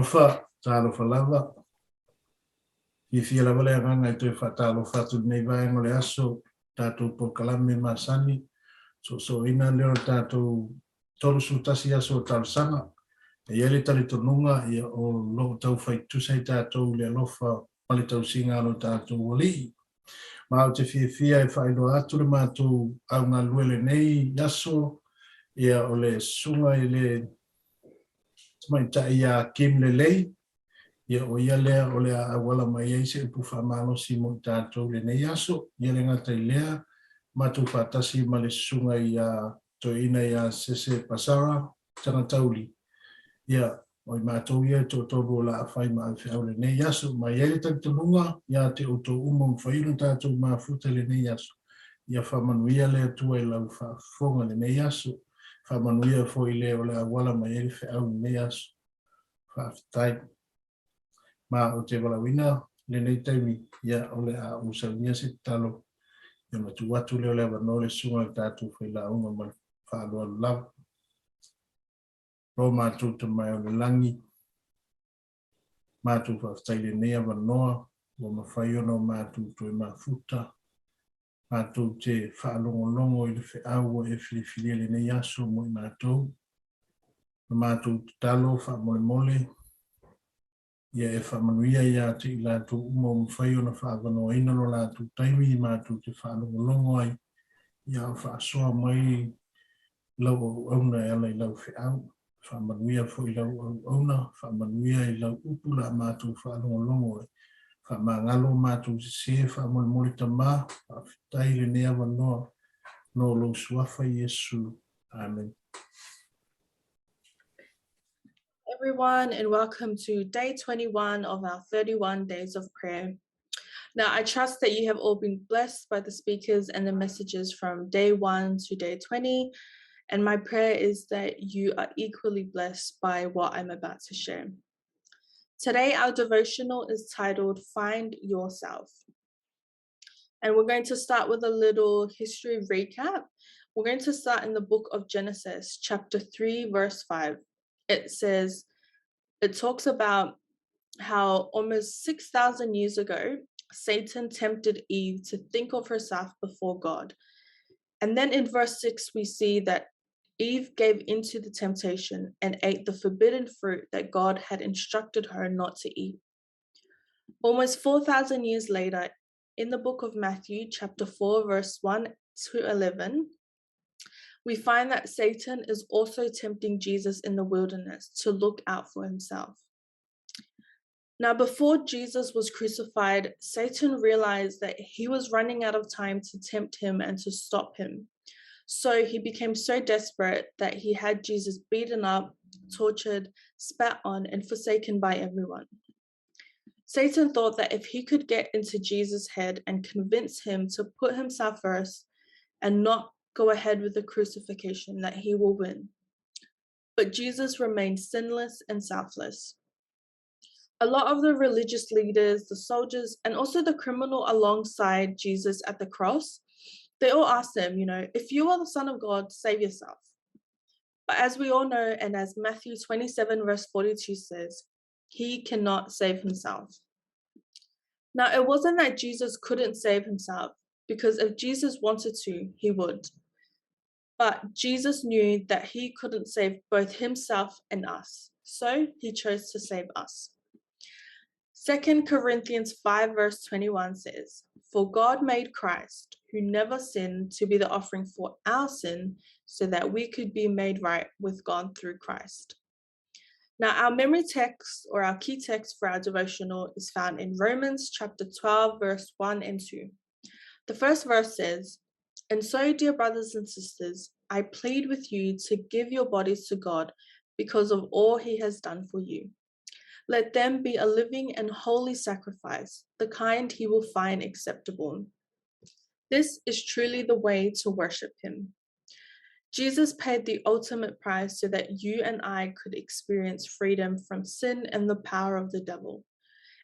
Talofa lava. I fia lava le aganga I te whatalofa tu nei vaengo le aso tātou po kalame masani. So ina leo tātou tolu sutasi aso talusanga. E ele tali tonunga ia o lo tau fai tusai tātou le alofa pali tau singa alo tātou wali. Ma o te fia e whaino atu le mātou au ngā luele nei aso ia o le sunga I le tamaita ia Kimberly Lelei. Ia o ia lea o lea awala mai ei se upu whamalosi mo tātou le nei aso. Ia le ngata I lea mātou whatasi ma le sunga ia toina ia sese pasara tanga tauli. Ia o I mātou ia to tobo la awhai ma awhi au le nei aso. Ma ia le tantanunga ia te o to umam whaino tātou ma futa le nei aso. Ia whamanuia lea tua I lau whafonga le nei aso. Whamanuia fo I lea o le awala mai ei whi au le nei aso. Whaafitai. Ma o te walawina le nei taimi ia o le a usaunia se talo ia matu watu leo le wanole sunga tātou whai la unga ma whaaloa lau. Ro mātou te mai o le langi. Mātou whaftai le nea wanoa o mawhai ono mātou toi mafuta. Mātou te whaalongolongo I le whaau e whiliwhilia le nei aso mo I mātou. Mātou te talo whaamole mole. Ia e whamanuia ia te I lātou uma o mwhai o na whaavanoa ina no lātou taimi I mātou te whaalongolongo ai. Ia o whaasoa mai lau au auna e ala I lau whiau. Whamanuia fo I lau au auna. Whamanuia I lau upu la mātou whaalongolongo ai. Whamangalo mātou te se whaamole mole tamā. Whaafitai le nea wanoa no lo suafa Yesu. Amen. Everyone, and welcome to day 21 of our 31 days of prayer. Now, I trust that you have all been blessed by the speakers and the messages from day 1 to day 20, and my prayer is that you are equally blessed by what I'm about to share. Today, our devotional is titled Find Yourself, and we're going to start with a little history recap. We're going to start in the book of Genesis, chapter 3, verse 5. It talks about how almost 6,000 years ago, Satan tempted Eve to think of herself before God. And then in verse 6, we see that Eve gave into the temptation and ate the forbidden fruit that God had instructed her not to eat. Almost 4,000 years later, in the book of Matthew, chapter 4, verse 1 to 11, we find that Satan is also tempting Jesus in the wilderness to look out for himself. Now, before Jesus was crucified, Satan realized that he was running out of time to tempt him and to stop him. So he became so desperate that he had Jesus beaten up, tortured, spat on, and forsaken by everyone. Satan thought that if he could get into Jesus' head and convince him to put himself first and not go ahead with the crucifixion, that he will win. But Jesus remained sinless and selfless. A lot of the religious leaders, the soldiers, and also the criminal alongside Jesus at the cross, they all asked him, if you are the Son of God, save yourself. But as we all know, and as Matthew 27 verse 42 says, he cannot save himself. Now, it wasn't that Jesus couldn't save himself, because if Jesus wanted to, he would. But Jesus knew that he couldn't save both himself and us, so he chose to save us. 2 Corinthians 5 verse 21 says, For God made Christ, who never sinned, to be the offering for our sin, so that we could be made right with God through Christ. Now, our memory text, or our key text for our devotional, is found in Romans chapter 12 verse 1 and 2. The first verse says, And so, dear brothers and sisters, I plead with you to give your bodies to God because of all he has done for you. Let them be a living and holy sacrifice, the kind he will find acceptable. This is truly the way to worship him. Jesus paid the ultimate price so that you and I could experience freedom from sin and the power of the devil.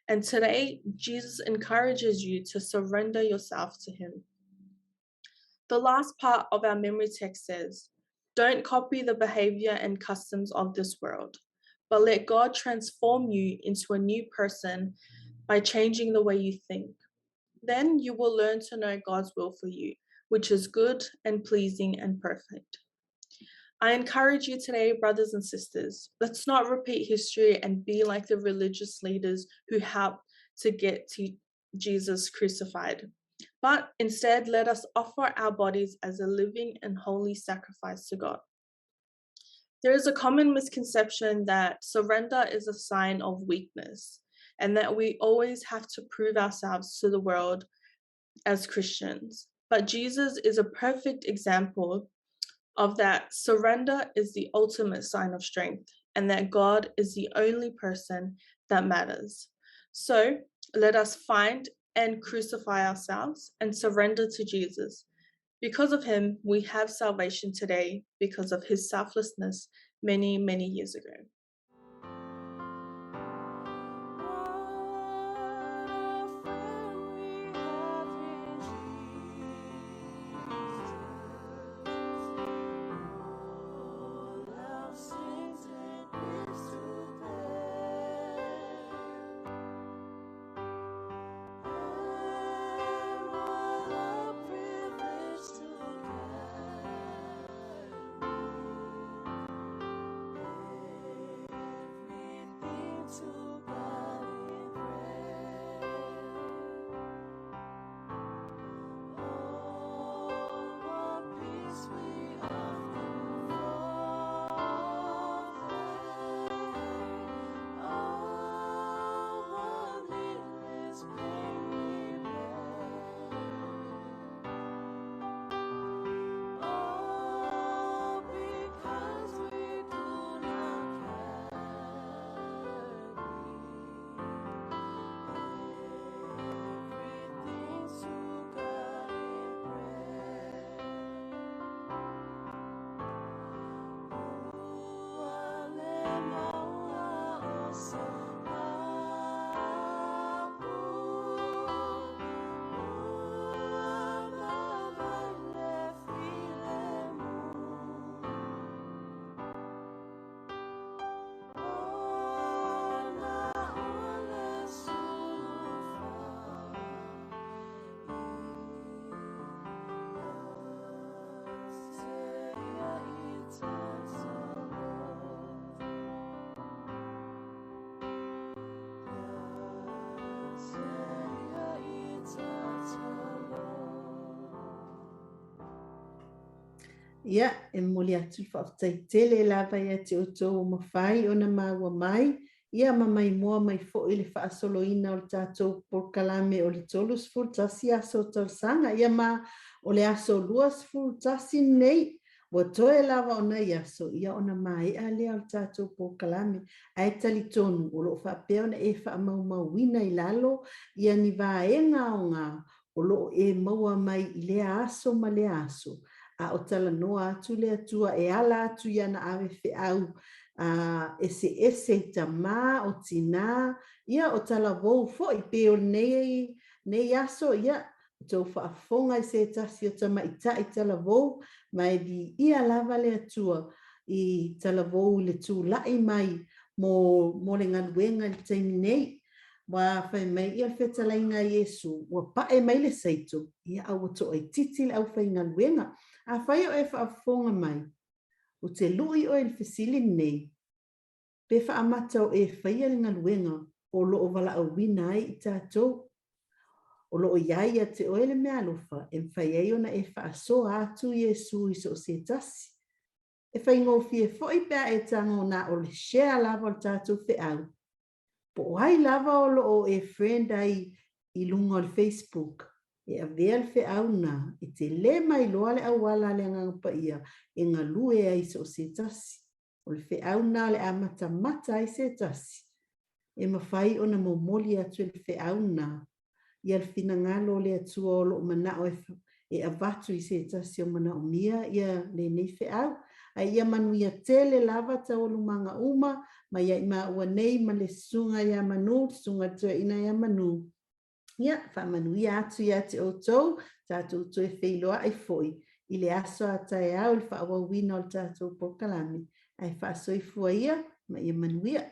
And today, Jesus encourages you to surrender yourself to him. The last part of our memory text says, Don't copy the behavior and customs of this world, but let God transform you into a new person by changing the way you think. Then you will learn to know God's will for you, which is good and pleasing and perfect. I encourage you today, brothers and sisters, let's not repeat history and be like the religious leaders who helped to get to Jesus crucified. But instead, let us offer our bodies as a living and holy sacrifice to God. There is a common misconception that surrender is a sign of weakness and that we always have to prove ourselves to the world as Christians. But Jesus is a perfect example of that. Surrender is the ultimate sign of strength and that God is the only person that matters. So let us find and crucify ourselves and surrender to Jesus. Because of him, we have salvation today because of his selflessness many, many years ago. Ia, e moli atu whaaftaitele lava ia te oto mawhai o na maua mai. Ia mamai moa mai fo i le whaasoloina o le tātou porkalame o le tolus fultasi aso tarsanga. Ia ma o le aso luas fultasi nei. Wa toe lava o nei aso. Ia o na mai a lea o le tātou porkalame. Ai tali tonu o lo whaapea na e wha mau mauina i lalo. Ia ni vaenga o ngā o lo e maua mai i lea aso ma lea aso. A o tala noa atu le atua e ala atu iana awe whiau ese ta mā o tina. Ia o tala vou fo i peo nei aso ia tau whaafonga i se tasi o tama i tala vou mai di ia lava le atua i tala vou le tū lai mai mo le ngaluenga le taimi nei. Wa whai mai ia whetalainga Yesu wa pae mai le seito ia au to ai titile au whai ngaluenga. A whai o e whaafonga mai, o te lui o e whisili nei, pe whaamata o e whai alinga luenga o lo o wala au wina ai i tātou. O lo o iaia te oele mea alofa, e whai ei ona e whaaso atu Yesu i so se tasi. E whai ngōwhi e whoi pēr e tango na o le share lava o tātou whiau. Po ai lava o lo o e friend ai i lunga o Facebook. E a vea fe au na, e te le mai loa le au wala le ngangpa ia, e ngā lue ai so se tasi. O le fe au na le amata mata ai se tasi. E mawhai o na momoli atu le fe au na, ia le fina ngalo le atua o lo mana o e avatu i se tasi o mana o mia, ia le nei fe au. A ia manu ia tele lava ta o lumanga uma, ma ia ima ua nei ma le sunga ia manu, sunga tua ina ia manu. Ia, whamanuia atu ia te outou, tātou toe wheiloa ai foi. I le aso a tae au, le whaawawina o le tātou pokalame. Ai whaasoi fua ia, Ma ia manuia.